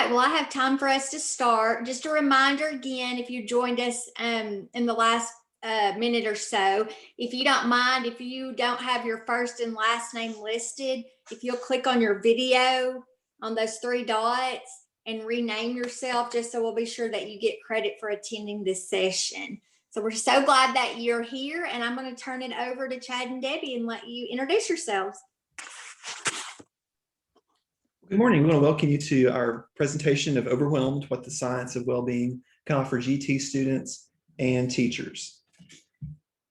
right, well, I have time for us to start. Just a reminder again, if you joined us in the last minute or so, if you don't mind, if you don't have your first and last name listed, if you'll click on your video on those three dots and rename yourself, just so we'll be sure that you get credit for attending this session. So we're so glad that you're here, and I'm going to turn it over to Chad and Debbie and let you introduce yourselves. Good morning. We want to welcome you to our presentation of Overwhelmed, What the Science of Wellbeing Can Offer GT students and teachers.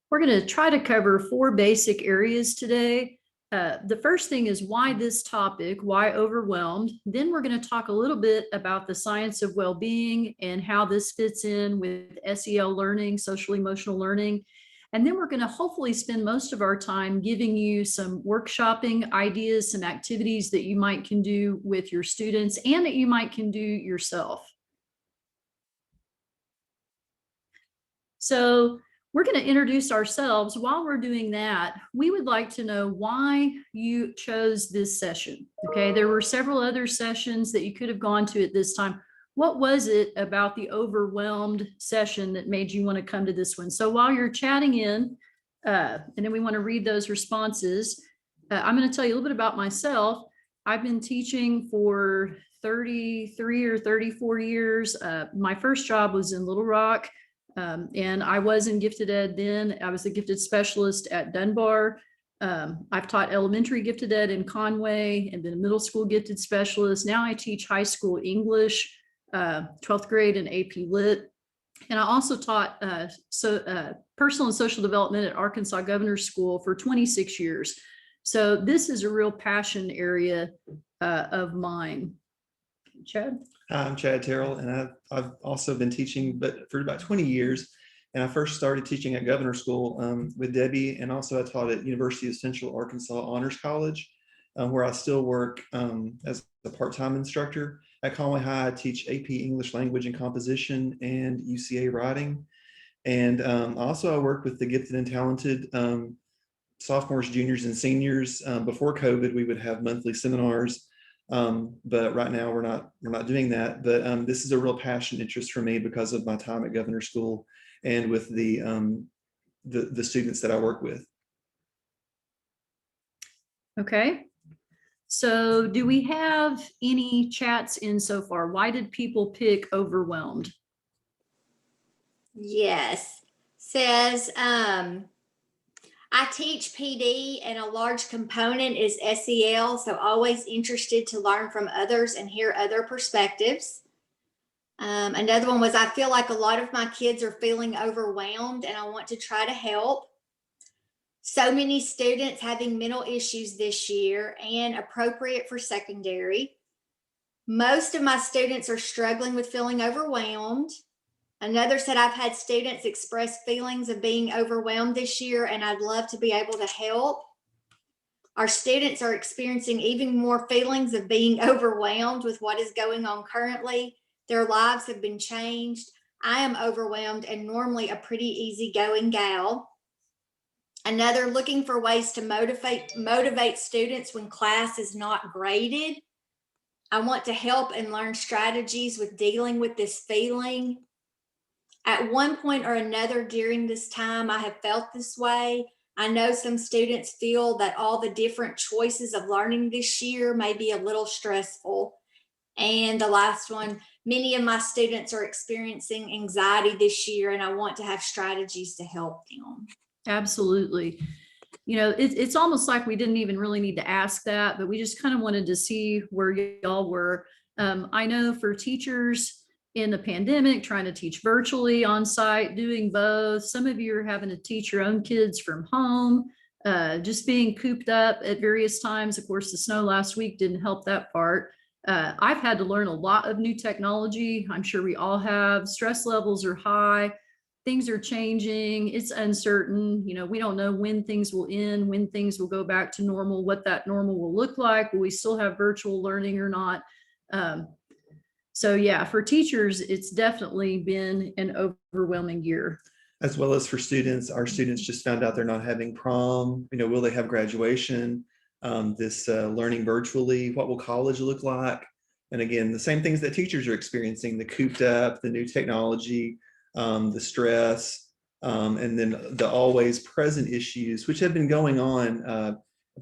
We're going to try to cover four basic areas today. The first thing is why this topic, why overwhelmed. Then we're going to talk a little bit about the science of well-being and how this fits in with SEL learning, social emotional learning. And then we're going to hopefully spend most of our time giving you some workshopping ideas, some activities that you might can do with your students and that you might can do yourself. So we're going to introduce ourselves. While we're doing that, we would like to know why you chose this session. Okay, there were several other sessions that you could have gone to at this time. What was it about the overwhelmed session that made you want to come to this one? So while you're chatting in, and then we want to read those responses, I'm going to tell you a little bit about myself. I've been teaching for 33 or 34 years. My first job was in Little Rock, and I was in gifted ed then. I was a gifted specialist at Dunbar. I've taught elementary gifted ed in Conway and been a middle school gifted specialist. Now I teach high school English, 12th grade and AP Lit. And I also taught personal and social development at Arkansas Governor's School for 26 years. So this is a real passion area of mine. Chad? I'm Chad Terrell, and I've also been teaching for about 20 years. And I first started teaching at Governor's School with Debbie, and also I taught at University of Central Arkansas Honors College, where I still work as a part-time instructor. At Conway High, I teach AP English Language and Composition and UCA Writing. And also I work with the gifted and talented sophomores, juniors, and seniors. Before COVID, we would have monthly seminars, but right now we're not doing that. But this is a real passion interest for me because of my time at Governor's School and with the students that I work with. Okay. So do we have any chats in so far? Why did people pick overwhelmed? Yes. Says, I teach PD and a large component is SEL, so always interested to learn from others and hear other perspectives. Another one was, I feel like a lot of my kids are feeling overwhelmed and I want to try to help. So many students having mental issues this year and appropriate for secondary. Most of my students are struggling with feeling overwhelmed. Another said, I've had students express feelings of being overwhelmed this year and I'd love to be able to help. Our students are experiencing even more feelings of being overwhelmed with what is going on currently. Their lives have been changed. I am overwhelmed and normally a pretty easygoing gal. Another, looking for ways to motivate students when class is not graded. I want to help and learn strategies with dealing with this feeling. At one point or another during this time, I have felt this way. I know some students feel that all the different choices of learning this year may be a little stressful. And the last one, many of my students are experiencing anxiety this year and I want to have strategies to help them. Absolutely. You know, it's almost like we didn't even really need to ask that, but we just kind of wanted to see where y'all were. I know for teachers in the pandemic, trying to teach virtually on site, doing both. Some of you are having to teach your own kids from home, just being cooped up at various times. Of course, the snow last week didn't help that part. I've had to learn a lot of new technology. I'm sure we all have. Stress levels are high. Things are changing. It's uncertain. You know, we don't know when things will end, when things will go back to normal, what that normal will look like. Will we still have virtual learning or not? So yeah, for teachers, it's definitely been an overwhelming year. As well as for students, our students just found out they're not having prom. You know, will they have graduation? Learning virtually, what will college look like? And again, the same things that teachers are experiencing, the cooped up, the new technology, the stress, and then the always present issues, which have been going on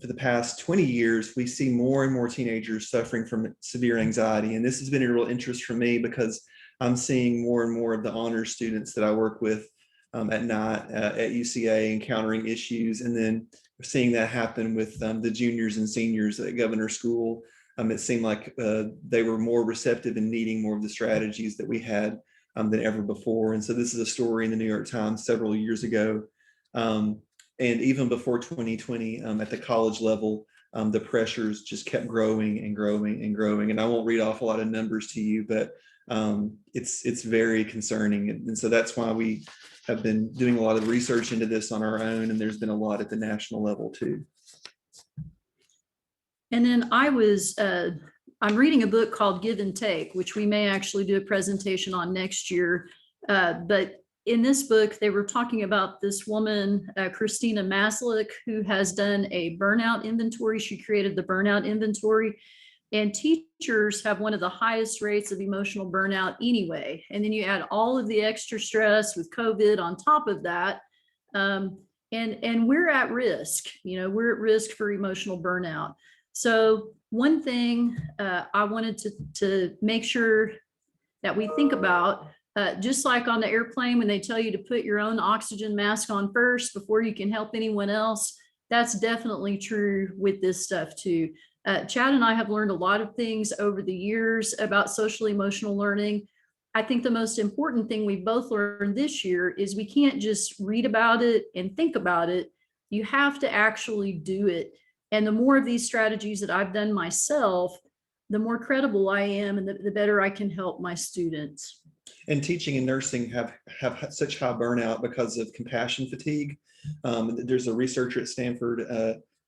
for the past 20 years. We see more and more teenagers suffering from severe anxiety. And this has been a real interest for me because I'm seeing more and more of the honors students that I work with at night at UCA encountering issues. And then seeing that happen with the juniors and seniors at Governor School. It seemed like they were more receptive and needing more of the strategies that we had than ever before. And so this is a story in the New York Times several years ago. And even before 2020, at the college level, the pressures just kept growing and growing and growing. And I won't read off a lot of numbers to you, but it's very concerning. And so that's why we have been doing a lot of research into this on our own. And there's been a lot at the national level too. And then I'm reading a book called Give and Take, which we may actually do a presentation on next year. But in this book, they were talking about this woman, Christina Maslick, who has done a burnout inventory. She created the burnout inventory. And teachers have one of the highest rates of emotional burnout anyway. And then you add all of the extra stress with COVID on top of that. And we're at risk, we're at risk for emotional burnout. So one thing I wanted to make sure that we think about, just like on the airplane, when they tell you to put your own oxygen mask on first before you can help anyone else, that's definitely true with this stuff too. Chad and I have learned a lot of things over the years about social emotional learning. I think the most important thing we both learned this year is we can't just read about it and think about it. You have to actually do it. And the more of these strategies that I've done myself, the more credible I am and the better I can help my students. And teaching and nursing have such high burnout because of compassion fatigue. There's a researcher at Stanford,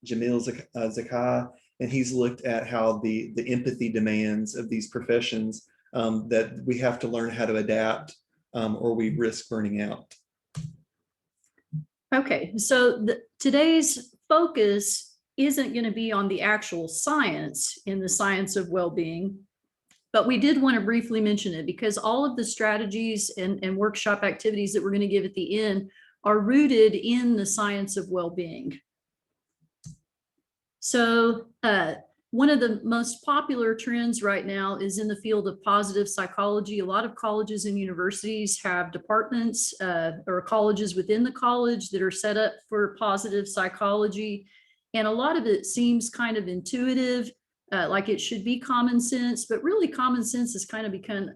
Jamil Zakai, and he's looked at how the empathy demands of these professions, that we have to learn how to adapt or we risk burning out. Okay, so today's focus isn't going to be on the actual science in the science of well-being, but we did want to briefly mention it because all of the strategies and workshop activities that we're going to give at the end are rooted in the science of well-being. So one of the most popular trends right now is in the field of positive psychology. A lot of colleges and universities have departments or colleges within the college that are set up for positive psychology. And a lot of it seems kind of intuitive, like it should be common sense, but really common sense has kind of become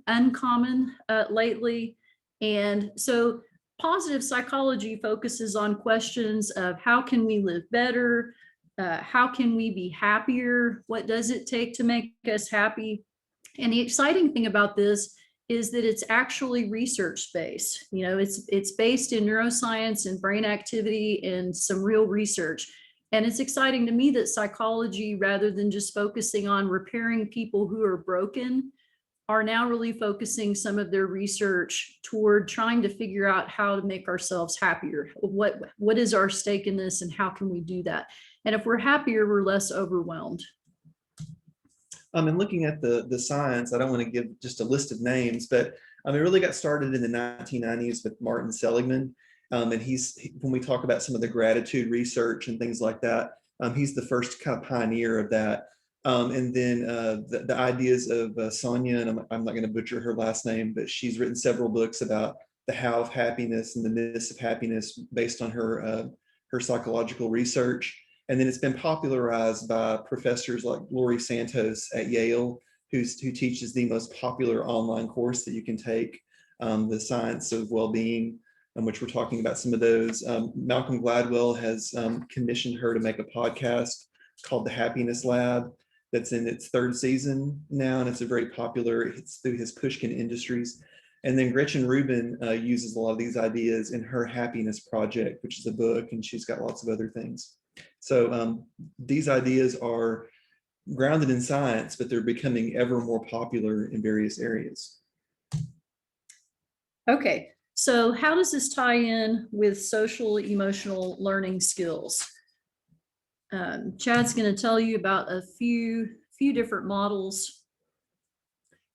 uncommon lately. And so positive psychology focuses on questions of how can we live better? How can we be happier? What does it take to make us happy? And the exciting thing about this is that it's actually research-based. It's based in neuroscience and brain activity and some real research. And it's exciting to me that psychology, rather than just focusing on repairing people who are broken, are now really focusing some of their research toward trying to figure out how to make ourselves happier. What is our stake in this and how can we do that? And if we're happier, we're less overwhelmed. And looking at the science, I don't want to give just a list of names, but it really got started in the 1990s with Martin Seligman. And when we talk about some of the gratitude research and things like that, he's the first kind of pioneer of that. And then the ideas of Sonia, and I'm not going to butcher her last name, but she's written several books about the how of happiness and the myths of happiness based on her psychological research. And then it's been popularized by professors like Laurie Santos at Yale, who teaches the most popular online course that you can take, the science of well-being, which we're talking about some of those. Malcolm Gladwell has commissioned her to make a podcast called The Happiness Lab that's in its third season now, and it's a very popular, it's through his Pushkin Industries. And then Gretchen Rubin uses a lot of these ideas in her Happiness Project, which is a book, and she's got lots of other things. So these ideas are grounded in science, but they're becoming ever more popular in various areas. Okay, so how does this tie in with social emotional learning skills? Chad's going to tell you about a few different models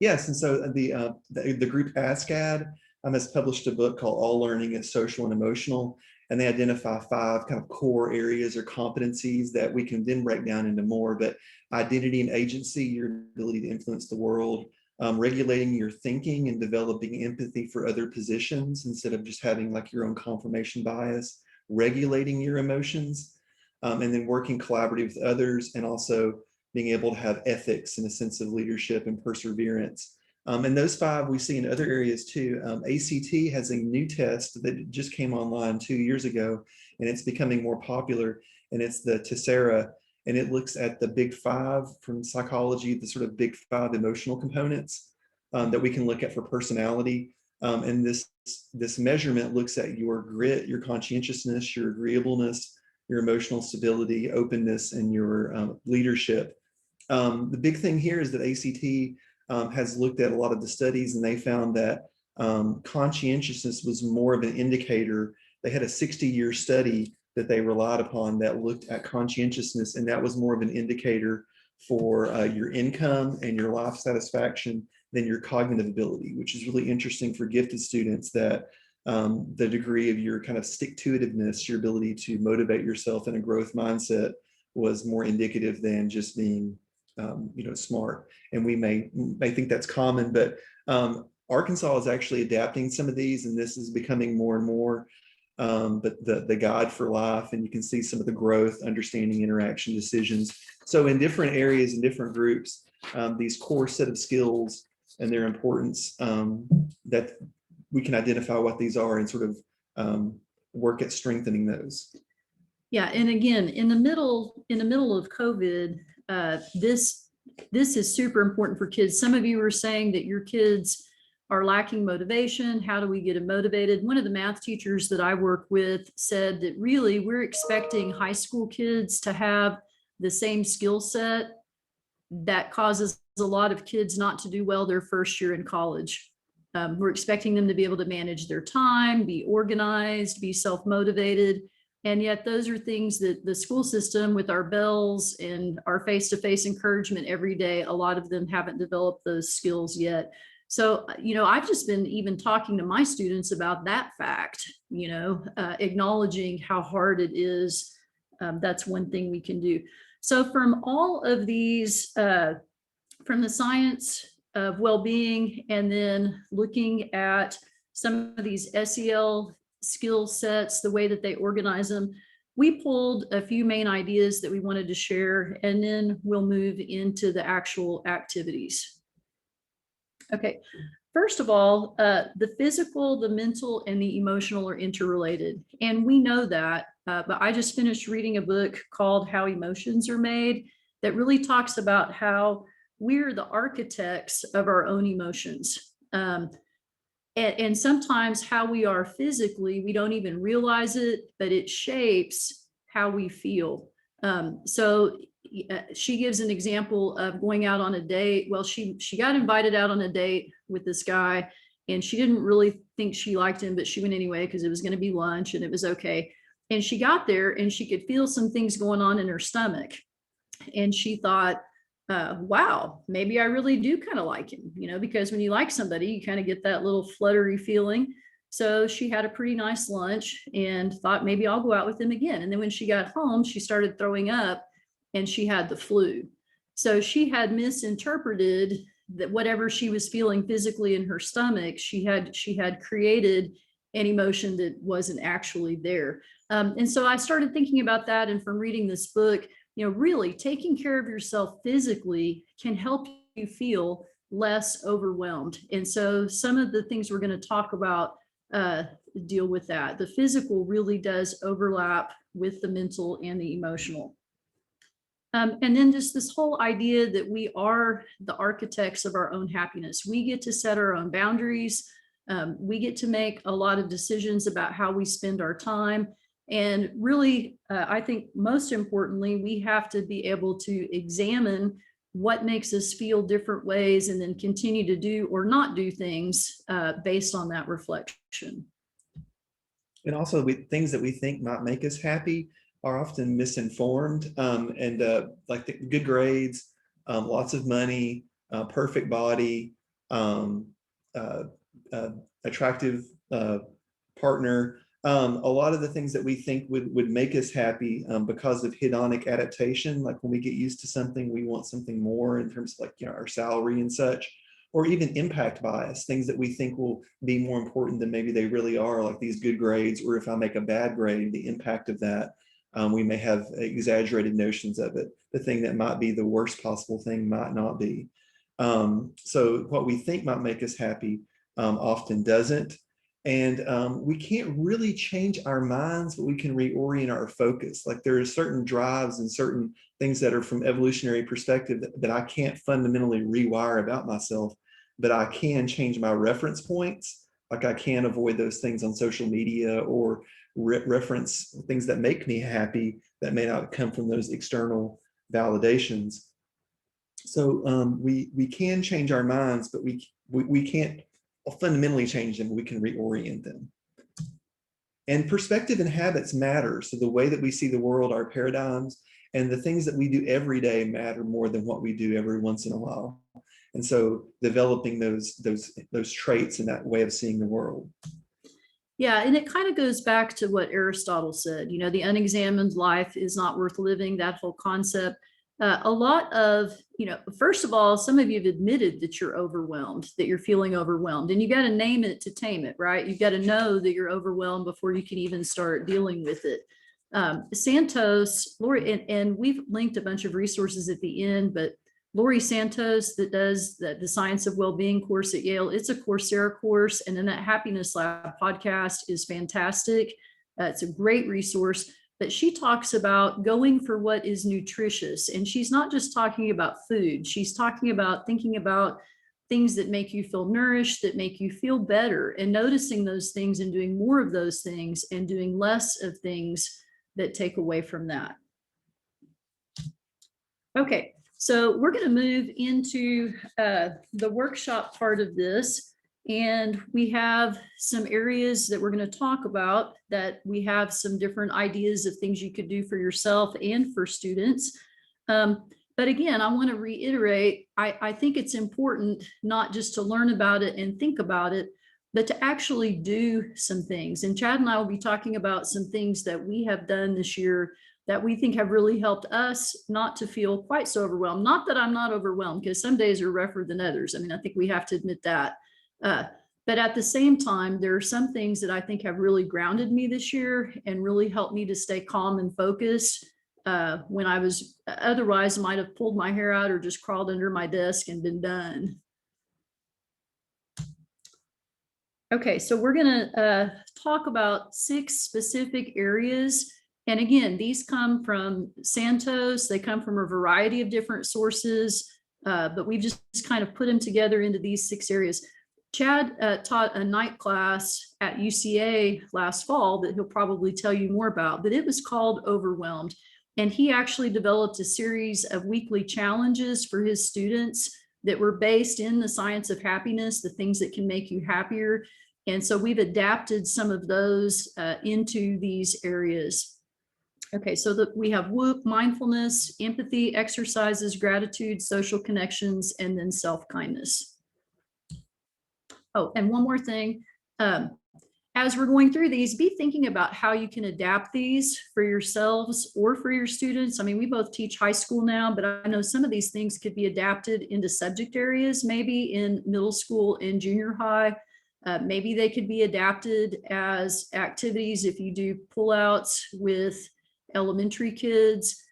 Yes, and so the group ASCAD has published a book called All Learning is Social and Emotional, and they identify 5 kind of core areas or competencies that we can then break down into more. But identity and agency, your ability to influence the world, regulating your thinking and developing empathy for other positions instead of just having like your own confirmation bias, regulating your emotions, and then working collaboratively with others, and also being able to have ethics and a sense of leadership and perseverance. And those 5 we see in other areas too. ACT has a new test that just came online 2 years ago, and it's becoming more popular, and it's the Tessera, and it looks at the big 5 from psychology, the sort of big 5 emotional components that we can look at for personality. And this measurement looks at your grit, your conscientiousness, your agreeableness, your emotional stability, openness, and your leadership. The big thing here is that ACT has looked at a lot of the studies, and they found that conscientiousness was more of an indicator. They had a 60-year study that they relied upon that looked at conscientiousness, and that was more of an indicator for your income and your life satisfaction than your cognitive ability, which is really interesting for gifted students, that the degree of your kind of stick-to-itiveness, your ability to motivate yourself in a growth mindset, was more indicative than just being smart. And we may think that's common, but Arkansas is actually adapting some of these, and this is becoming more and more but the guide for life, and you can see some of the growth, understanding, interaction, decisions. So in different areas and different groups, these core set of skills and their importance, that we can identify what these are and sort of work at strengthening those. Yeah, and again, in the middle of COVID, this is super important for kids. Some of you were saying that your kids are lacking motivation. How do we get them motivated? One of the math teachers that I work with said that really we're expecting high school kids to have the same skill set that causes a lot of kids not to do well their first year in college. We're expecting them to be able to manage their time, be organized, be self-motivated. And yet those are things that the school system, with our bells and our face-to-face encouragement every day, a lot of them haven't developed those skills yet. So, I've just been even talking to my students about that fact, acknowledging how hard it is. That's one thing we can do. So from all of these, from the science of well-being, and then looking at some of these SEL skill sets, the way that they organize them, we pulled a few main ideas that we wanted to share, and then we'll move into the actual activities. Okay, first of all, the physical, the mental, and the emotional are interrelated. And we know that, but I just finished reading a book called How Emotions Are Made that really talks about how we're the architects of our own emotions. And sometimes how we are physically, we don't even realize it, but it shapes how we feel. So she gives an example of going out on a date. Well, she got invited out on a date with this guy, and she didn't really think she liked him, but she went anyway because it was going to be lunch and it was okay. And she got there and she could feel some things going on in her stomach. And she thought, wow, maybe I really do kind of like him, because when you like somebody, you kind of get that little fluttery feeling. So she had a pretty nice lunch and thought maybe I'll go out with him again. And then when she got home, she started throwing up and she had the flu. So she had misinterpreted that whatever she was feeling physically in her stomach, she had created an emotion that wasn't actually there. And so I started thinking about that. And from reading this book, really taking care of yourself physically can help you feel less overwhelmed. And so some of the things we're going to talk about deal with that. The physical really does overlap with the mental and the emotional. And then just this whole idea that we are the architects of our own happiness. We get to set our own boundaries. We get to make a lot of decisions about how we spend our time. And really, I think most importantly, we have to be able to examine what makes us feel different ways and then continue to do or not do things based on that reflection. And also things that we think might make us happy are often misinformed, and like the good grades, lots of money, perfect body, um, uh, attractive partner. A lot of the things that we think would make us happy because of hedonic adaptation, like when we get used to something, we want something more in terms of like, our salary and such, or even impact bias, things that we think will be more important than maybe they really are, like these good grades, or if I make a bad grade, the impact of that. We may have exaggerated notions of it. The thing that might be the worst possible thing might not be. So what we think might make us happy often doesn't. And we can't really change our minds, but we can reorient our focus. Like there are certain drives and certain things that are from evolutionary perspective that I can't fundamentally rewire about myself, but I can change my reference points. Like I can avoid those things on social media or reference things that make me happy that may not come from those external validations. So we can change our minds, but we can't fundamentally change them. We can reorient them. And perspective and habits matter. So the way that we see the world, our paradigms, and the things that we do every day matter more than what we do every once in a while. And so developing those traits and that way of seeing the world. Yeah, and it kind of goes back to what Aristotle said, the unexamined life is not worth living, that whole concept. A lot of, first of all, some of you have admitted that you're overwhelmed, that you're feeling overwhelmed, and you got to name it to tame it, right? You've got to know that you're overwhelmed before you can even start dealing with it. Santos, Lori, and we've linked a bunch of resources at the end, but Lori Santos that does the Science of Wellbeing course at Yale, it's a Coursera course. And then that Happiness Lab podcast is fantastic. It's a great resource, but she talks about going for what is nutritious. And she's not just talking about food. She's talking about thinking about things that make you feel nourished, that make you feel better, and noticing those things and doing more of those things and doing less of things that take away from that. Okay. So we're going to move into the workshop part of this, and we have some areas that we're going to talk about that we have some different ideas of things you could do for yourself and for students. But again, I want to reiterate, I think it's important not just to learn about it and think about it, but to actually do some things. And Chad and I will be talking about some things that we have done this year that we think have really helped us not to feel quite so overwhelmed. Not that I'm not overwhelmed, because some days are rougher than others. I mean, I think we have to admit that. But at the same time, there are some things that I think have really grounded me this year and really helped me to stay calm and focused when I was otherwise might have pulled my hair out or just crawled under my desk and been done. Okay, so we're gonna talk about 6 specific areas. And again, these come from Santos. They come from a variety of different sources, but we've just kind of put them together into these 6 areas. Chad taught a night class at UCA last fall that he'll probably tell you more about, but it was called Overwhelmed. And he actually developed a series of weekly challenges for his students that were based in the science of happiness, the things that can make you happier. And so we've adapted some of those into these areas. Okay, so we have WOOP, mindfulness, empathy, exercises, gratitude, social connections, and then self-kindness. Oh, and one more thing. As we're going through these, be thinking about how you can adapt these for yourselves or for your students. I mean, we both teach high school now, but I know some of these things could be adapted into subject areas, maybe in middle school and junior high. Maybe they could be adapted as activities if you do pullouts with elementary kids.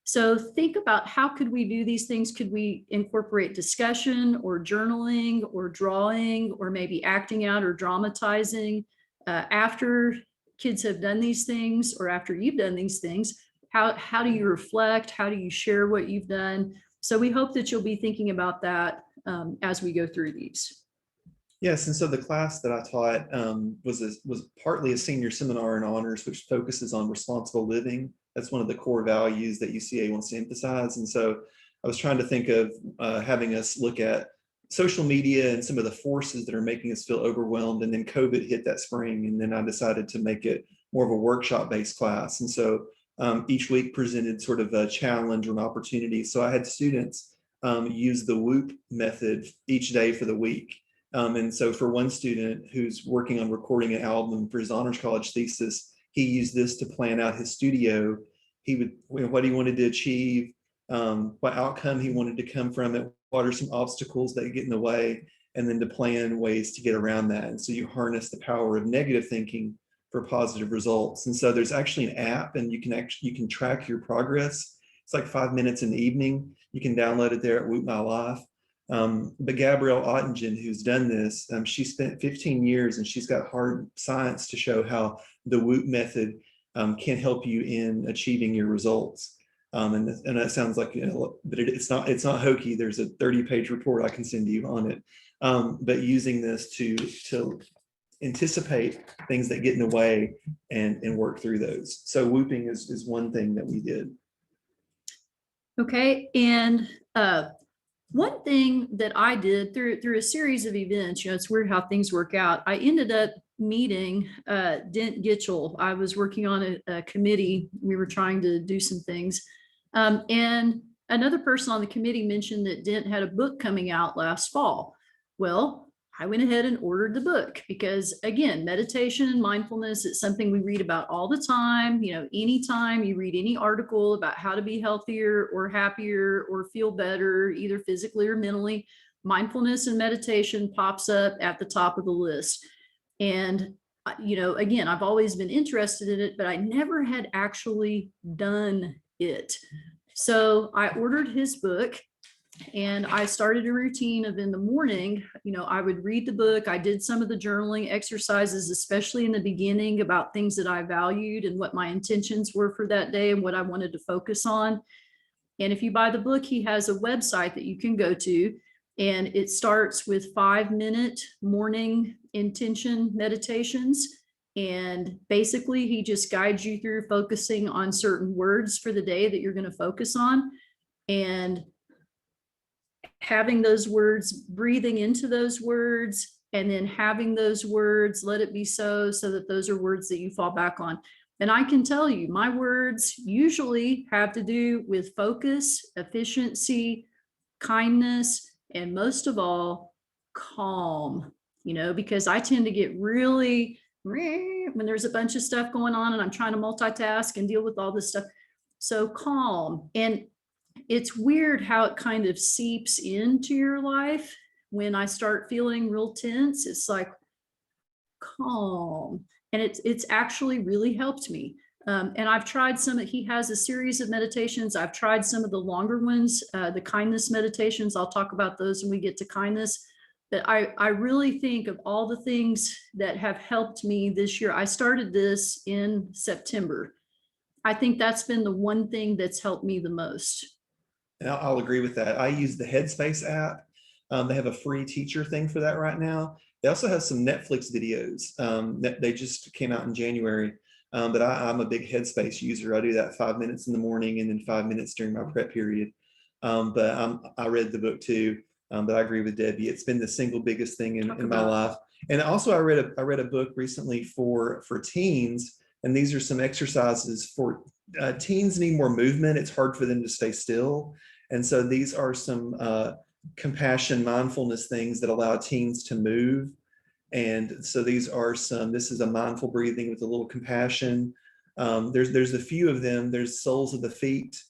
So think about how could we do these things? Could we incorporate discussion or journaling or drawing or maybe acting out or dramatizing after kids have done these things or after you've done these things? How do you reflect? How do you share what you've done? So we hope that you'll be thinking about that as we go through these. Yes, and so the class that I taught was partly a senior seminar in honors, which focuses on responsible living. That's one of the core values that UCA wants to emphasize. And so I was trying to think of having us look at social media and some of the forces that are making us feel overwhelmed. And then COVID hit that spring, and then I decided to make it more of a workshop-based class. And so each week presented sort of a challenge or an opportunity. So I had students use the WHOOP method each day for the week. And so for one student who's working on recording an album for his honors college thesis, he used this to plan out his studio. He would, what he wanted to achieve, what outcome he wanted to come from it, what are some obstacles that get in the way, and then to plan ways to get around that. And so you harness the power of negative thinking for positive results. And so there's actually an app, and you can track your progress. It's like 5 minutes in the evening. You can download it there at Whoop My Life. But Gabrielle Ottingen, who's done this, she spent 15 years, and she's got hard science to show how the WHOOP method can help you in achieving your results. And that sounds like, but it's not hokey. There's a 30-page report I can send you on it. But using this to anticipate things that get in the way and work through those. So whooping is one thing that we did. Okay, and one thing that I did through a series of events, it's weird how things work out. I ended up meeting Dent Gitchell. I was working on a committee. We were trying to do some things. And another person on the committee mentioned that Dent had a book coming out last fall. Well, I went ahead and ordered the book because, again, meditation and mindfulness is something we read about all the time. Anytime you read any article about how to be healthier or happier or feel better, either physically or mentally, mindfulness and meditation pops up at the top of the list. And, again, I've always been interested in it, but I never had actually done it. So I ordered his book. And I started a routine of in the morning, I would read the book. I did some of the journaling exercises, especially in the beginning, about things that I valued and what my intentions were for that day and what I wanted to focus on. And if you buy the book, he has a website that you can go to, and it starts with 5-minute morning intention meditations. And basically, he just guides you through focusing on certain words for the day that you're going to focus on. And having those words, breathing into those words, and then having those words, let it be so that those are words that you fall back on. And I can tell you, my words usually have to do with focus, efficiency, kindness, and most of all, calm, because I tend to get really, when there's a bunch of stuff going on and I'm trying to multitask and deal with all this stuff. So calm. And it's weird how it kind of seeps into your life. When I start feeling real tense, it's like calm, and it's actually really helped me. And I've tried he has a series of meditations. I've tried some of the longer ones, the kindness meditations. I'll talk about those when we get to kindness. But I really think of all the things that have helped me this year. I started this in September. I think that's been the one thing that's helped me the most. And I'll agree with that. I use the Headspace app. They have a free teacher thing for that right now. They also have some Netflix videos that they just came out in January. But I'm a big Headspace user. I do that 5 minutes in the morning and then 5 minutes during my prep period. But I read the book too. But I agree with Debbie. It's been the single biggest thing in my life. And also I read a book recently for teens. And these are some exercises for teens need more movement. It's hard for them to stay still. And so these are some compassion, mindfulness things that allow teens to move. And so this is a mindful breathing with a little compassion. There's a few of them. There's soles of the feet.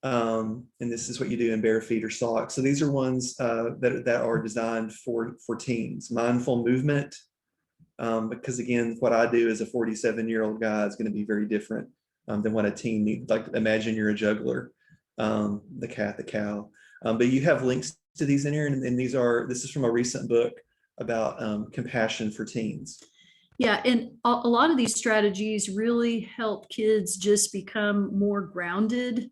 And this is what you do in bare feet or socks. So these are ones that are designed for teens. Mindful movement. Because again, what I do as a 47-year-old guy is going to be very different than what a teen needs. Like imagine you're a juggler, the cat, the cow. But you have links to these in here, and this is from a recent book about compassion for teens. Yeah, and a lot of these strategies really help kids just become more grounded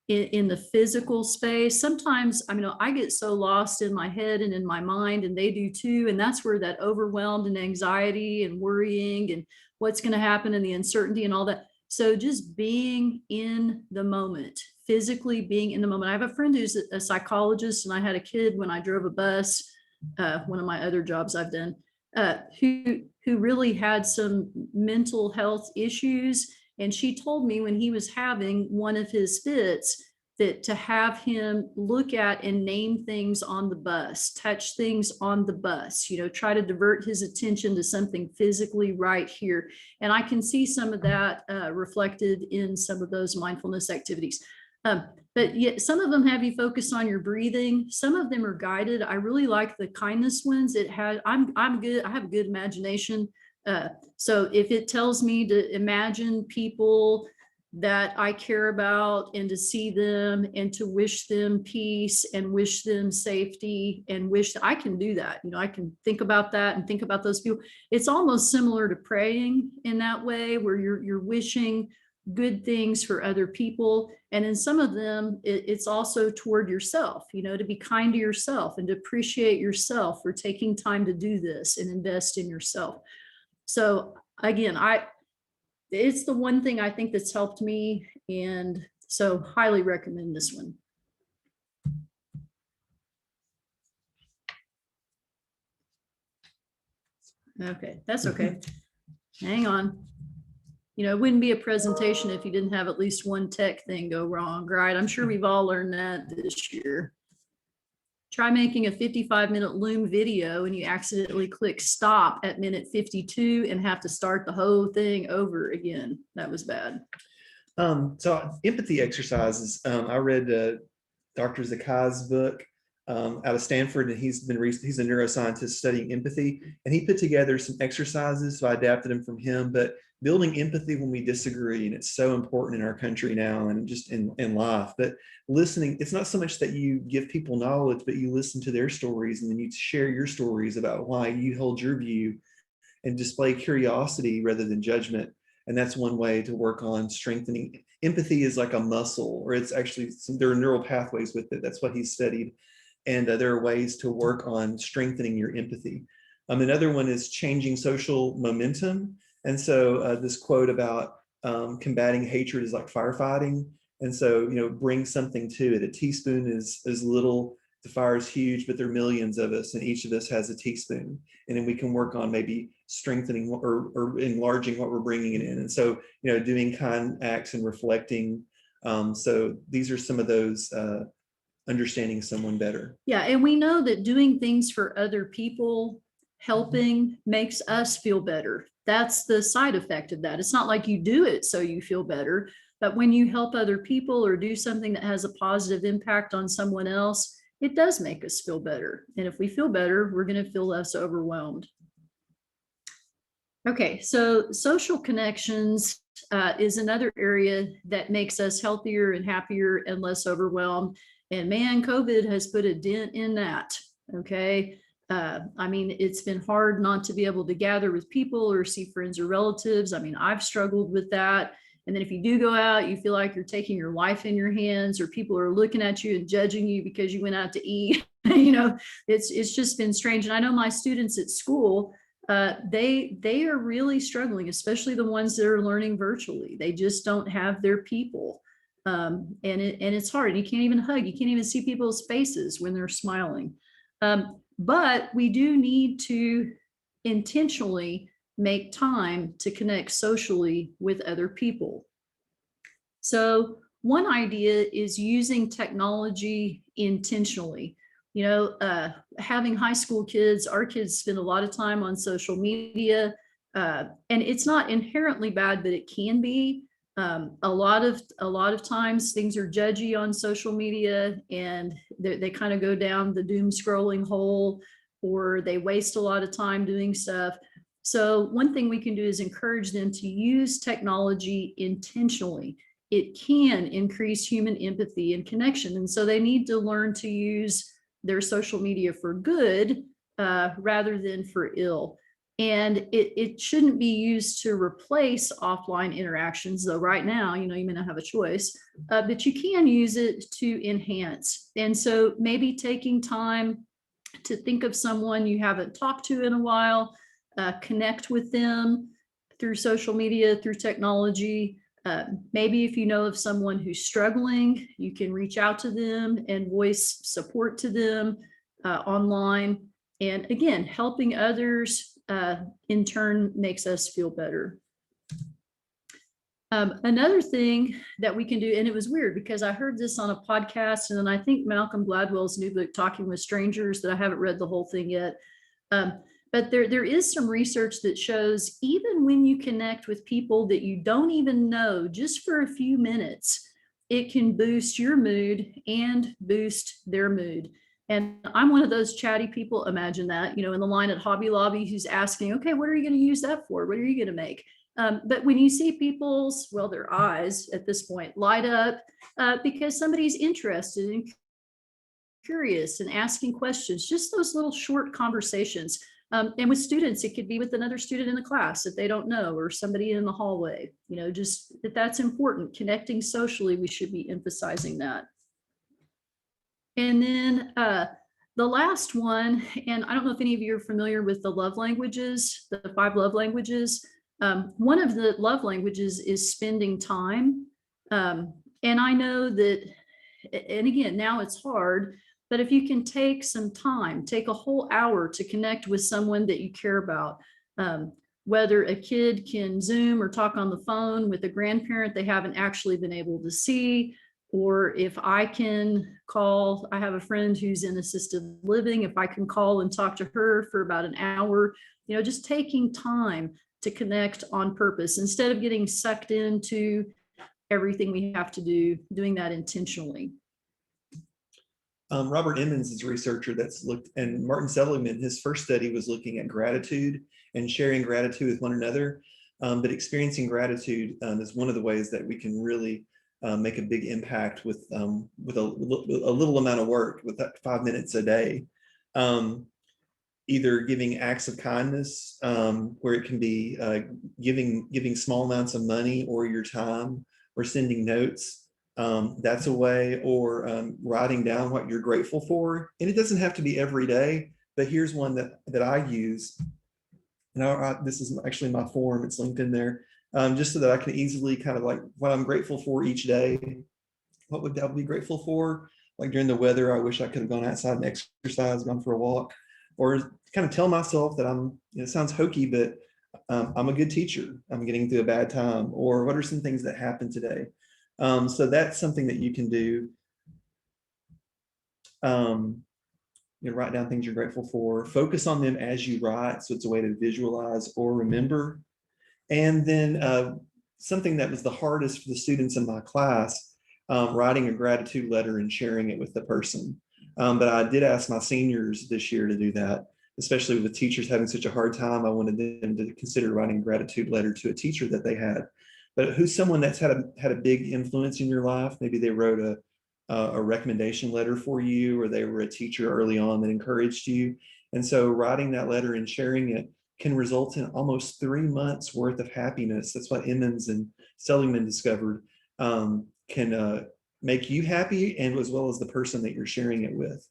in the physical space. Sometimes, I get so lost in my head and in my mind, and they do too. And that's where that overwhelmed and anxiety and worrying and what's going to happen and the uncertainty and all that. So just being in the moment, physically being in the moment. I have a friend who's a psychologist, and I had a kid when I drove a bus, one of my other jobs I've done, who really had some mental health issues. And she told me when he was having one of his fits that to have him look at and name things on the bus, touch things on the bus, try to divert his attention to something physically right here. And I can see some of that reflected in some of those mindfulness activities. But yet some of them have you focus on your breathing. Some of them are guided. I really like the kindness ones. I'm good. I have a good imagination. So if it tells me to imagine people that I care about and to see them and to wish them peace and wish them safety and wish I can do that. I can think about that and think about those people. It's almost similar to praying in that way, where you're wishing good things for other people. And in some of them, it's also toward yourself, to be kind to yourself and to appreciate yourself for taking time to do this and invest in yourself. So again, it's the one thing I think that's helped me. And so highly recommend this one. Okay, that's okay. Hang on. It wouldn't be a presentation if you didn't have at least one tech thing go wrong, right? I'm sure we've all learned that this year. Try making a 55-minute Loom video and you accidentally click stop at minute 52 and have to start the whole thing over again. That was bad. So empathy exercises. I read Dr. Zakai's book out of Stanford, and he's a neuroscientist studying empathy, and he put together some exercises. So I adapted them from him, but building empathy when we disagree, and it's so important in our country now and just in life. But listening, it's not so much that you give people knowledge, but you listen to their stories, and then you share your stories about why you hold your view and display curiosity rather than judgment. And that's one way to work on strengthening. Empathy is like a muscle, or it's actually, there are neural pathways with it. That's what he studied. And there are ways to work on strengthening your empathy. Another one is changing social momentum. And so this quote about combating hatred is like firefighting. And so, bring something to it. A teaspoon is little, the fire is huge, but there are millions of us, and each of us has a teaspoon. And then we can work on maybe strengthening or enlarging what we're bringing it in. And so, doing kind acts and reflecting. So these are some of those understanding someone better. Yeah, and we know that doing things for other people, helping, makes us feel better. That's the side effect of that. It's not like you do it so you feel better, but when you help other people or do something that has a positive impact on someone else, it does make us feel better. And if we feel better, we're going to feel less overwhelmed. Okay, so social connections is another area that makes us healthier and happier and less overwhelmed. And man, COVID has put a dent in that. Okay. I mean, it's been hard not to be able to gather with people or see friends or relatives. I mean, I've struggled with that. And then if you do go out, you feel like you're taking your life in your hands, or people are looking at you and judging you because you went out to eat. It's just been strange. And I know my students at school, they are really struggling, especially the ones that are learning virtually. They just don't have their people. And it's hard. You can't even hug. You can't even see people's faces when they're smiling. But we do need to intentionally make time to connect socially with other people. So one idea is using technology intentionally. Having high school kids, our kids spend a lot of time on social media, and it's not inherently bad, but it can be. A lot of times things are judgy on social media, and they kind of go down the doom scrolling hole, or they waste a lot of time doing stuff. So one thing we can do is encourage them to use technology intentionally. It can increase human empathy and connection. And so they need to learn to use their social media for good rather than for ill. And it shouldn't be used to replace offline interactions, though right now, you may not have a choice, but you can use it to enhance. And so maybe taking time to think of someone you haven't talked to in a while, connect with them through social media, through technology. Maybe if you know of someone who's struggling, you can reach out to them and voice support to them online. And again, helping others in turn makes us feel better. Another thing that we can do, and it was weird because I heard this on a podcast, and then I think Malcolm Gladwell's new book, Talking with Strangers, that I haven't read the whole thing yet. But there is some research that shows even when you connect with people that you don't even know, just for a few minutes, it can boost your mood and boost their mood. And I'm one of those chatty people, imagine that, in the line at Hobby Lobby who's asking, okay, what are you going to use that for? What are you going to make? But when you see people's, their eyes at this point light up because somebody's interested and curious and asking questions, just those little short conversations. And with students, it could be with another student in the class that they don't know, or somebody in the hallway, just that's important. Connecting socially, we should be emphasizing that. And then the last one, and I don't know if any of you are familiar with the love languages, the 5 love languages. One of the love languages is spending time. And I know that, and again, now it's hard, but if you can take some time, take a whole hour to connect with someone that you care about, whether a kid can Zoom or talk on the phone with a grandparent they haven't actually been able to see, or if I can call, I have a friend who's in assisted living, if I can call and talk to her for about an hour, just taking time to connect on purpose instead of getting sucked into everything we have to do, doing that intentionally. Robert Emmons is a researcher that's looked, and Martin Seligman, his first study was looking at gratitude and sharing gratitude with one another. But experiencing gratitude is one of the ways that we can really make a big impact with a little amount of work, with that 5 minutes a day. Either giving acts of kindness, where it can be giving small amounts of money or your time, or sending notes. That's a way, or writing down what you're grateful for. And it doesn't have to be every day, but here's one that I use. And this is actually my form, it's linked in there, just so that I can easily kind of like what I'm grateful for each day. What would I be grateful for? Like during the weather, I wish I could have gone outside and exercised, gone for a walk, or kind of tell myself that it sounds hokey, but I'm a good teacher. I'm getting through a bad time. Or what are some things that happened today? So that's something that you can do. Write down things you're grateful for. Focus on them as you write. So it's a way to visualize or remember. And then something that was the hardest for the students in my class, writing a gratitude letter and sharing it with the person. But I did ask my seniors this year to do that, especially with teachers having such a hard time. I wanted them to consider writing a gratitude letter to a teacher that they had. But who's someone that's had a big influence in your life? Maybe they wrote a recommendation letter for you, or they were a teacher early on that encouraged you. And so writing that letter and sharing it can result in almost 3 months worth of happiness. That's what Emmons and Seligman discovered, can make you happy, and as well as the person that you're sharing it with.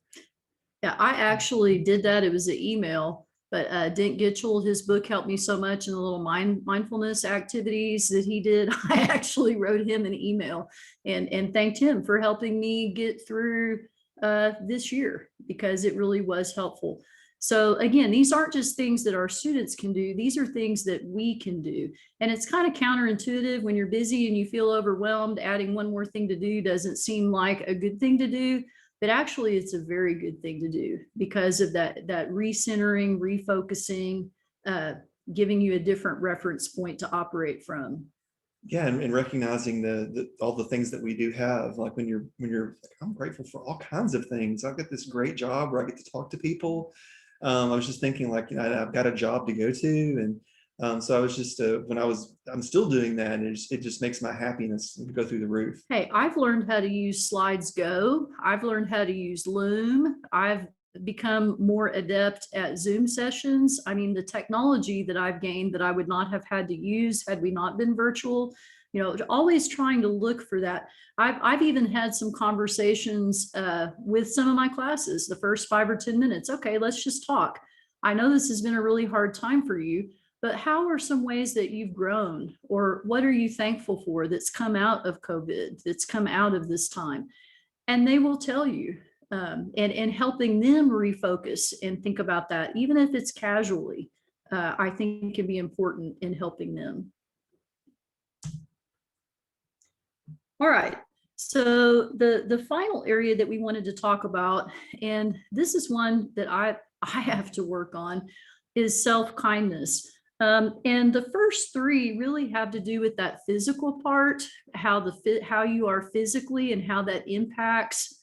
Yeah, I actually did that. It was an email, but Dent Gitchell, his book helped me so much in the little mindfulness activities that he did. I actually wrote him an email and thanked him for helping me get through this year, because it really was helpful. So again, these aren't just things that our students can do. These are things that we can do. And it's kind of counterintuitive when you're busy and you feel overwhelmed. Adding one more thing to do doesn't seem like a good thing to do, but actually it's a very good thing to do because of that recentering, refocusing, giving you a different reference point to operate from. Yeah, and recognizing all the things that we do have, like when you're like, I'm grateful for all kinds of things. I've got this great job where I get to talk to people. I was just thinking, like, I've got a job to go to, and so I was just I'm still doing that, and it just makes my happiness go through the roof. Hey, I've learned how to use Slides Go. I've learned how to use Loom. I've become more adept at Zoom sessions. I mean, the technology that I've gained that I would not have had to use had we not been virtual, always trying to look for that. I've even had some conversations with some of my classes, the first 5 or 10 minutes. Okay, let's just talk. I know this has been a really hard time for you, but how are some ways that you've grown, or what are you thankful for that's come out of COVID, that's come out of this time? And they will tell you, and helping them refocus and think about that, even if it's casually, I think can be important in helping them. All right. So the final area that we wanted to talk about, and this is one that I have to work on, is self-kindness. And the first three really have to do with that physical part, how you are physically and how that impacts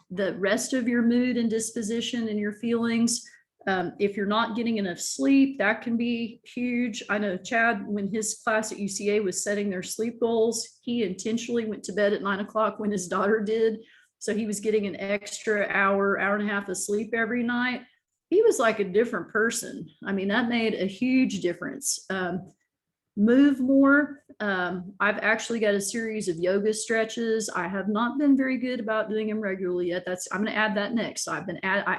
the rest of your mood and disposition and your feelings. If you're not getting enough sleep, that can be huge. I know Chad, when his class at UCA was setting their sleep goals, he intentionally went to bed at 9 o'clock when his daughter did. So he was getting an extra hour, hour and a half of sleep every night. He was like a different person. I mean, that made a huge difference. Move more. I've actually got a series of yoga stretches. I have not been very good about doing them regularly yet. I'm going to add that next. I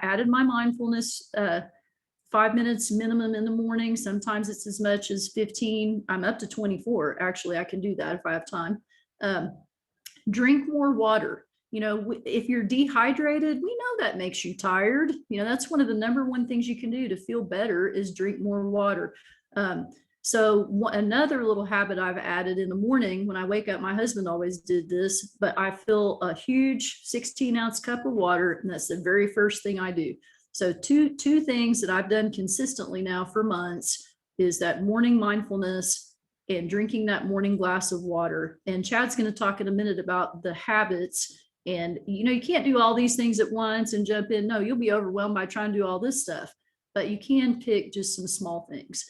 added my mindfulness 5 minutes minimum in the morning. Sometimes it's as much as 15. I'm up to 24. Actually, I can do that if I have time. Drink more water. You know, if you're dehydrated, we know that makes you tired. You know, that's one of the number one things you can do to feel better is drink more water. So another little habit I've added in the morning when I wake up, my husband always did this, but I fill a huge 16-ounce cup of water, and that's the very first thing I do. So two things that I've done consistently now for months is that morning mindfulness and drinking that morning glass of water. And Chad's going to talk in a minute about the habits. And, you know, you can't do all these things at once and jump in. No, you'll be overwhelmed by trying to do all this stuff, but you can pick just some small things.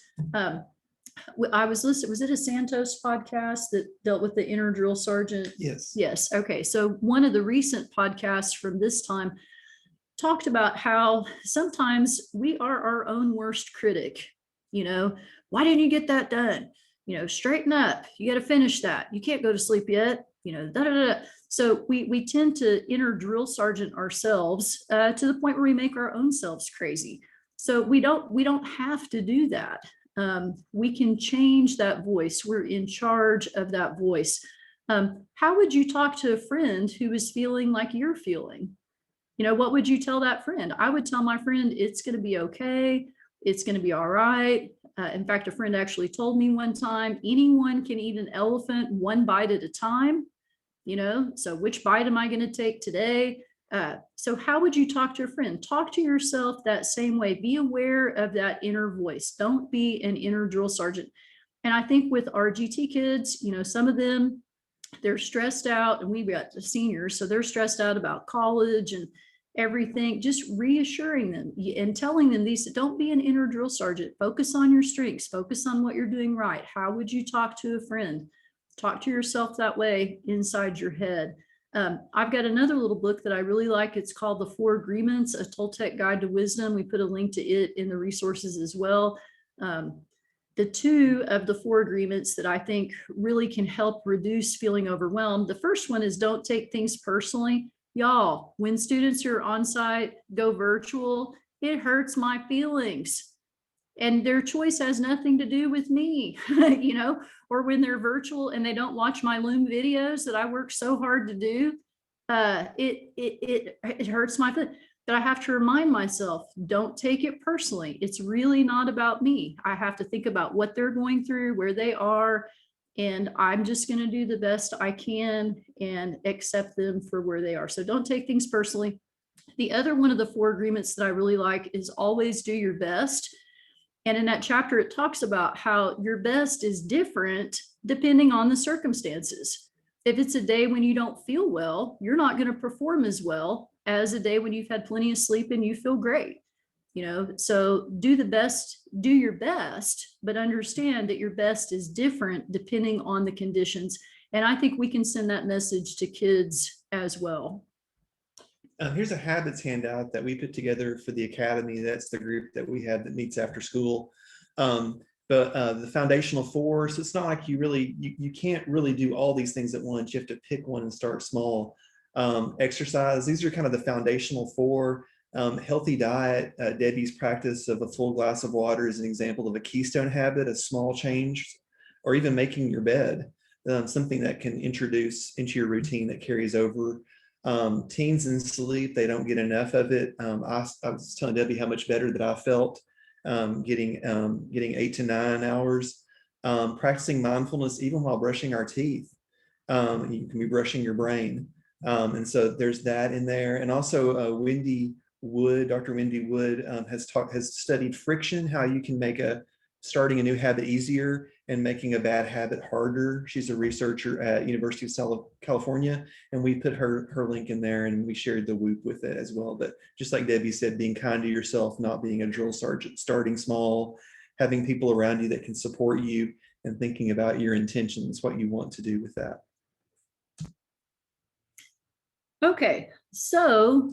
I was listening, was it a Santos podcast that dealt with the inner drill sergeant? Yes. Yes. Okay. So one of the recent podcasts from this time talked about how sometimes we are our own worst critic. You know, why didn't you get that done? You know, straighten up. You got to finish that. You can't go to sleep yet. You know, da, da, da. So we tend to inner drill sergeant ourselves to the point where we make our own selves crazy. So we don't have to do that. We can change that voice. We're in charge of that voice. How would you talk to a friend who is feeling like you're feeling? You know, what would you tell that friend? I would tell my friend, it's going to be okay. It's going to be all right. In fact, a friend actually told me one time, anyone can eat an elephant one bite at a time. You know, so which bite am I going to take today? So how would you talk to a friend? Talk to yourself that same way. Be aware of that inner voice. Don't be an inner drill sergeant. And I think with our GT kids, you know, some of them, they're stressed out, and we've got the seniors, so they're stressed out about college and everything. Just reassuring them and telling them these, don't be an inner drill sergeant. Focus on your strengths. Focus on what you're doing right. How would you talk to a friend? Talk to yourself that way inside your head. I've got another little book that I really like. It's called The Four Agreements, a Toltec Guide to Wisdom. We put a link to it in the resources as well. The two of the four agreements that I think really can help reduce feeling overwhelmed. The first one is don't take things personally. Y'all, when students are on site, go virtual, it hurts my feelings. And their choice has nothing to do with me, you know, or when they're virtual and they don't watch my Loom videos that I work so hard to do, it hurts my feelings. But I have to remind myself, don't take it personally. It's really not about me. I have to think about what they're going through, where they are, and I'm just going to do the best I can and accept them for where they are. So don't take things personally. The other one of the four agreements that I really like is always do your best. And in that chapter, it talks about how your best is different depending on the circumstances. If it's a day when you don't feel well, you're not going to perform as well as a day when you've had plenty of sleep and you feel great. You know, so do your best, but understand that your best is different depending on the conditions. And I think we can send that message to kids as well. Here's a habits handout that we put together for the academy. That's the group that we have that meets after school. But the foundational four, so it's not like you can't really do all these things at once. You have to pick one and start small. Exercise, these are kind of the foundational four. Healthy diet, Debbie's practice of a full glass of water is an example of a keystone habit, a small change, or even making your bed, something that can introduce into your routine that carries over. Teens and sleep, they don't get enough of it. I was telling Debbie how much better that I felt getting 8 to 9 hours. Practicing mindfulness even while brushing our teeth. You can be brushing your brain. And so there's that in there. And also Wendy Wood, Dr. Wendy Wood has studied friction, how you can make starting a new habit easier and making a bad habit harder. She's a researcher at University of California, and we put her link in there, and we shared the Whoop with it as well. But just like Debbie said, being kind to yourself, not being a drill sergeant, starting small, having people around you that can support you, and thinking about your intentions, what you want to do with that. Okay, so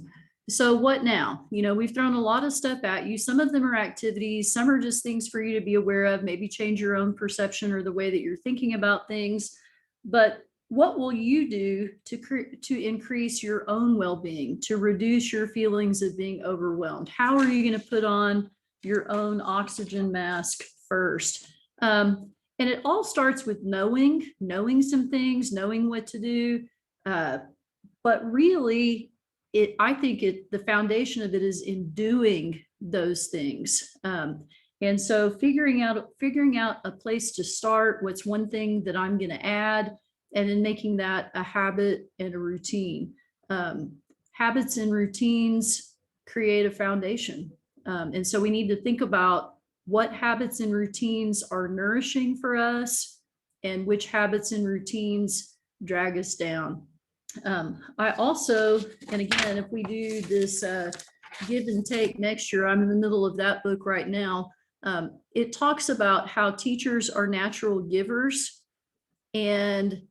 what now? We've thrown a lot of stuff at you. Some of them are activities, some are just things for you to be aware of, maybe change your own perception or the way that you're thinking about things. But what will you do to increase your own well-being, to reduce your feelings of being overwhelmed? How are you going to put on your own oxygen mask first? And it all starts with knowing some things, knowing what to do. But really, I think the foundation of it is in doing those things. And so figuring out a place to start, what's one thing that I'm going to add, and then making that a habit and a routine. Habits and routines create a foundation. And so we need to think about what habits and routines are nourishing for us and which habits and routines drag us down. I also, and again, if we do this give and take next year, I'm in the middle of that book right now. It talks about how teachers are natural givers, and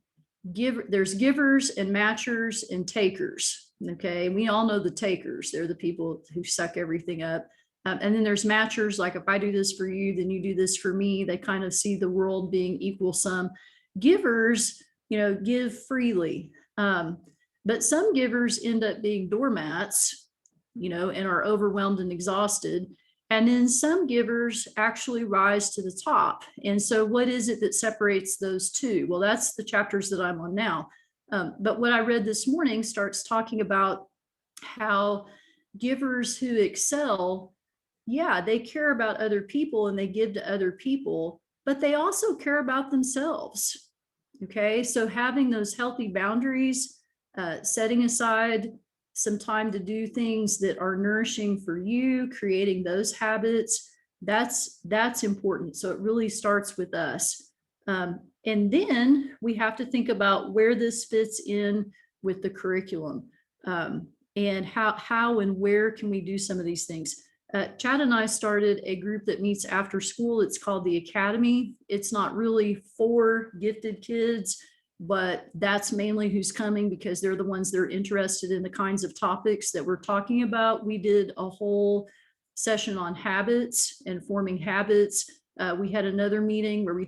there's givers and matchers and takers. Okay, we all know the takers. They're the people who suck everything up. And then there's matchers, like if I do this for you, then you do this for me. They kind of see the world being equal sum. Givers, give freely. But some givers end up being doormats, and are overwhelmed and exhausted. And then some givers actually rise to the top. And so what is it that separates those two? Well, that's the chapters that I'm on now. But what I read this morning starts talking about how givers who excel, they care about other people and they give to other people, but they also care about themselves. Okay, so having those healthy boundaries, setting aside some time to do things that are nourishing for you, creating those habits, that's important. So it really starts with us. And then we have to think about where this fits in with the curriculum, and how and where can we do some of these things. Chad and I started a group that meets after school. It's called the Academy. It's not really for gifted kids, but that's mainly who's coming because they're the ones that are interested in the kinds of topics that we're talking about. We did a whole session on habits and forming habits. We had another meeting where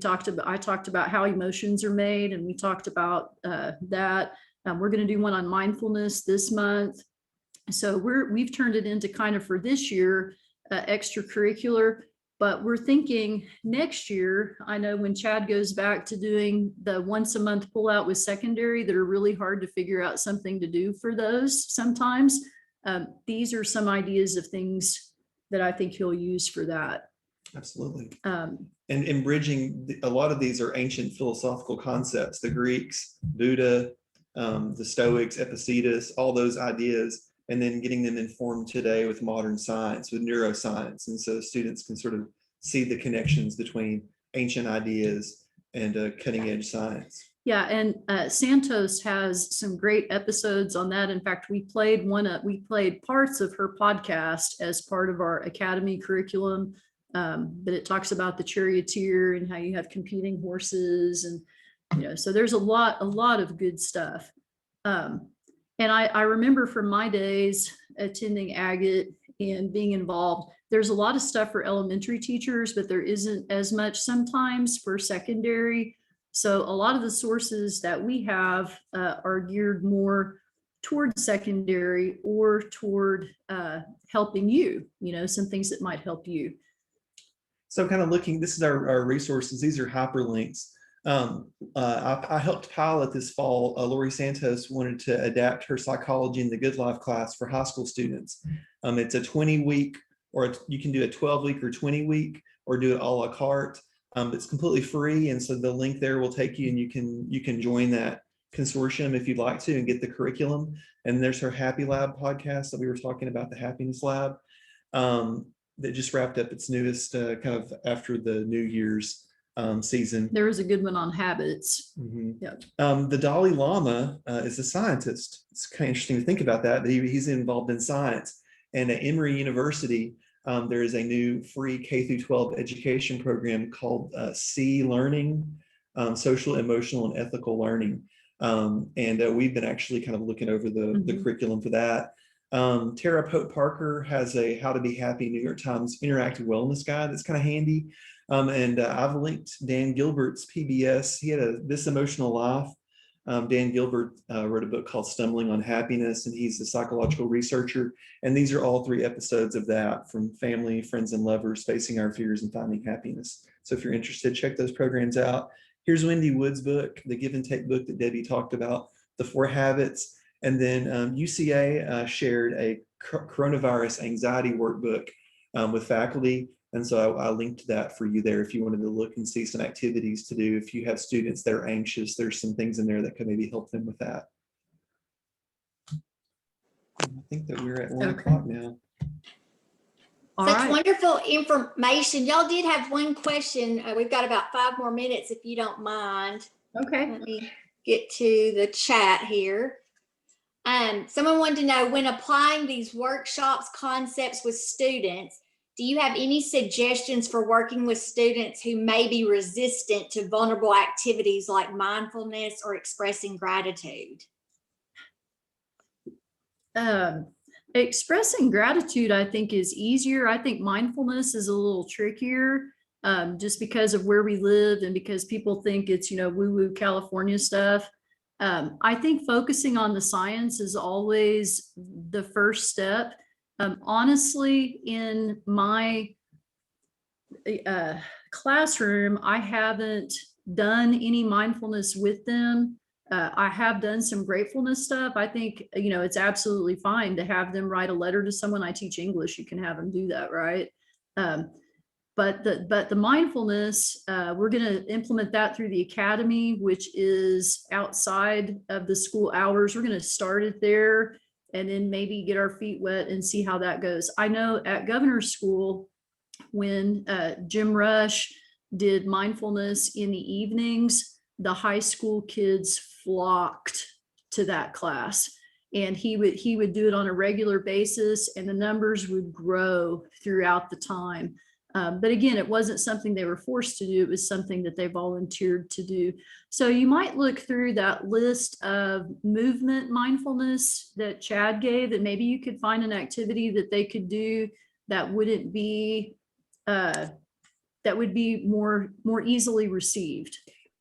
I talked about how emotions are made, and we talked about that. We're going to do one on mindfulness this month. So we've turned it into kind of for this year, extracurricular, but we're thinking next year. I know when Chad goes back to doing the once a month pullout with secondary that are really hard to figure out something to do for those sometimes. These are some ideas of things that I think he'll use for that. Absolutely. And bridging, a lot of these are ancient philosophical concepts, the Greeks, Buddha, the Stoics, Epictetus, all those ideas, and then getting them informed today with modern science, with neuroscience. And so students can sort of see the connections between ancient ideas and cutting edge science. Yeah, and Santos has some great episodes on that. In fact, we played parts of her podcast as part of our Academy curriculum. But it talks about the charioteer and how you have competing horses, and so there's a lot of good stuff. And I remember from my days attending AGATE and being involved, there's a lot of stuff for elementary teachers, but there isn't as much sometimes for secondary. So a lot of the sources that we have are geared more toward secondary or toward helping you, some things that might help you. So kind of looking, this is our resources. These are hyperlinks. I helped pilot this fall. Lori Santos wanted to adapt her Psychology in the Good Life class for high school students. It's a 20-week, or you can do a 12-week or 20-week, or do it a la carte. It's completely free, and so the link there will take you, and you can join that consortium if you'd like to and get the curriculum. And there's her Happy Lab podcast that we were talking about, the Happiness Lab, that just wrapped up its newest kind of after the New Year's season. There was a good one on habits. Yep. The Dalai Lama is a scientist. It's kind of interesting to think about that, but he's involved in science. And at Emory University, there is a new free K through 12 education program called C Learning, Social, Emotional, and Ethical Learning. And we've been actually kind of looking over the curriculum for that. Tara Pope Parker has a How to Be Happy New York Times interactive wellness guide that's kind of handy. And I've linked Dan Gilbert's PBS. He had This Emotional Life. Dan Gilbert wrote a book called Stumbling on Happiness, and he's a psychological researcher. And these are all 3 episodes of that, from family, friends, and lovers, facing our fears and finding happiness. So if you're interested, check those programs out. Here's Wendy Wood's book, the Give and Take book that Debbie talked about, The 4 Habits. And then UCA shared a coronavirus anxiety workbook with faculty. And so I linked that for you there if you wanted to look and see some activities to do. If you have students that are anxious, there's some things in there that could maybe help them with that. I think that we're at 1 o'clock now. Such wonderful information. Y'all did have one question. We've got about 5 more minutes, if you don't mind. Okay. Let me get to the chat here. Someone wanted to know, when applying these workshops, concepts with students, do you have any suggestions for working with students who may be resistant to vulnerable activities like mindfulness or expressing gratitude? Expressing gratitude, I think, is easier. I think mindfulness is a little trickier, just because of where we live and because people think it's, woo-woo California stuff. I think focusing on the science is always the first step. Honestly, in my classroom, I haven't done any mindfulness with them. I have done some gratefulness stuff. I think, it's absolutely fine to have them write a letter to someone. I teach English. You can have them do that, right? But the mindfulness, we're going to implement that through the academy, which is outside of the school hours. We're going to start it there and then maybe get our feet wet and see how that goes. I know at Governor's School, when Jim Rush did mindfulness in the evenings, the high school kids flocked to that class, and he would do it on a regular basis, and the numbers would grow throughout the time. But again, it wasn't something they were forced to do. It was something that they volunteered to do. So you might look through that list of movement mindfulness that Chad gave, and maybe you could find an activity that they could do that wouldn't be, that would be more easily received.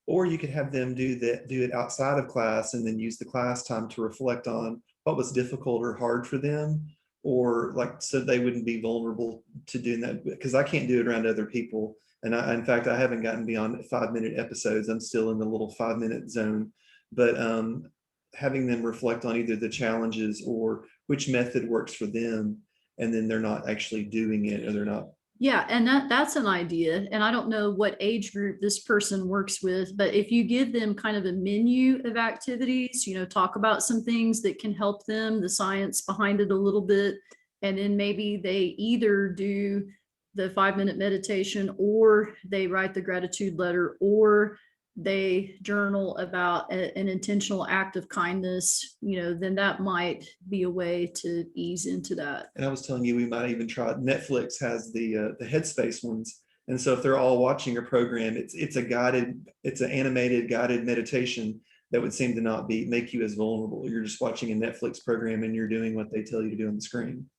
Or you could have them do it outside of class and then use the class time to reflect on what was difficult or hard for them, or so they wouldn't be vulnerable to doing that, because I can't do it around other people. And in fact, I haven't gotten beyond 5-minute episodes. I'm still in the little 5-minute zone, but having them reflect on either the challenges or which method works for them, and then they're not actually doing it, or they're not. Yeah, and that's an idea. And I don't know what age group this person works with, but if you give them kind of a menu of activities, talk about some things that can help them, the science behind it a little bit, and then maybe they either do the 5-minute meditation, or they write the gratitude letter, or they journal about an intentional act of kindness, then that might be a way to ease into that. And I was telling you, we might even try, Netflix has the Headspace ones. And so if they're all watching a program, it's an animated guided meditation that would seem to not make you as vulnerable. You're just watching a Netflix program and you're doing what they tell you to do on the screen.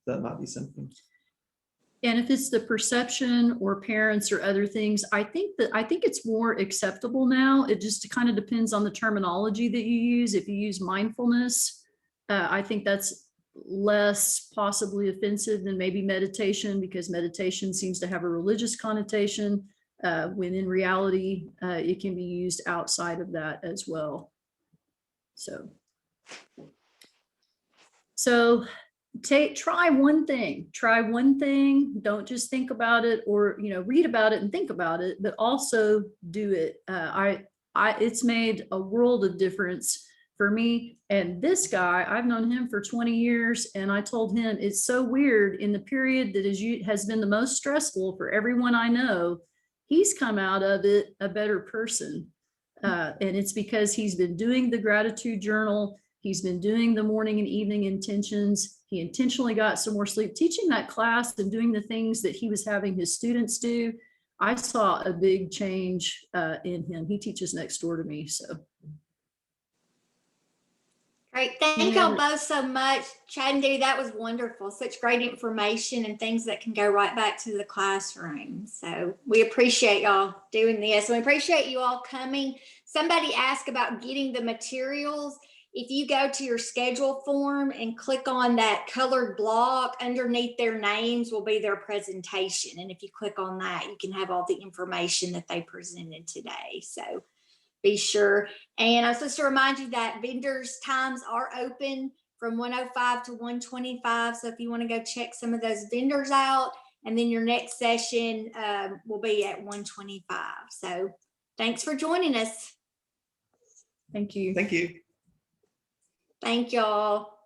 That might be something. And if it's the perception or parents or other things, I think it's more acceptable now. It just kind of depends on the terminology that you use. If you use mindfulness, I think that's less possibly offensive than maybe meditation, because meditation seems to have a religious connotation, when in reality, it can be used outside of that as well. So try one thing. Don't just think about it, or read about it and think about it, but also do it. I it's made a world of difference for me. And this guy, I've known him for 20 years, and I told him it's so weird in the period that has been the most stressful for everyone I know, he's come out of it a better person. And it's because he's been doing the gratitude journal. He's been doing the morning and evening intentions. He intentionally got some more sleep. Teaching that class and doing the things that he was having his students do, I saw a big change in him. He teaches next door to me. So Great. Thank y'all both so much. Chad and Dee, that was wonderful. Such great information and things that can go right back to the classroom. So we appreciate y'all doing this. We appreciate you all coming. Somebody asked about getting the materials. If you go to your schedule form and click on that colored block, underneath their names will be their presentation. And if you click on that, you can have all the information that they presented today. So be sure. And I was supposed to remind you that vendors' times are open from 1:05 to 1:25. So if you want to go check some of those vendors out, and then your next session will be at 1:25. So thanks for joining us. thank you. Thank you. Thank y'all.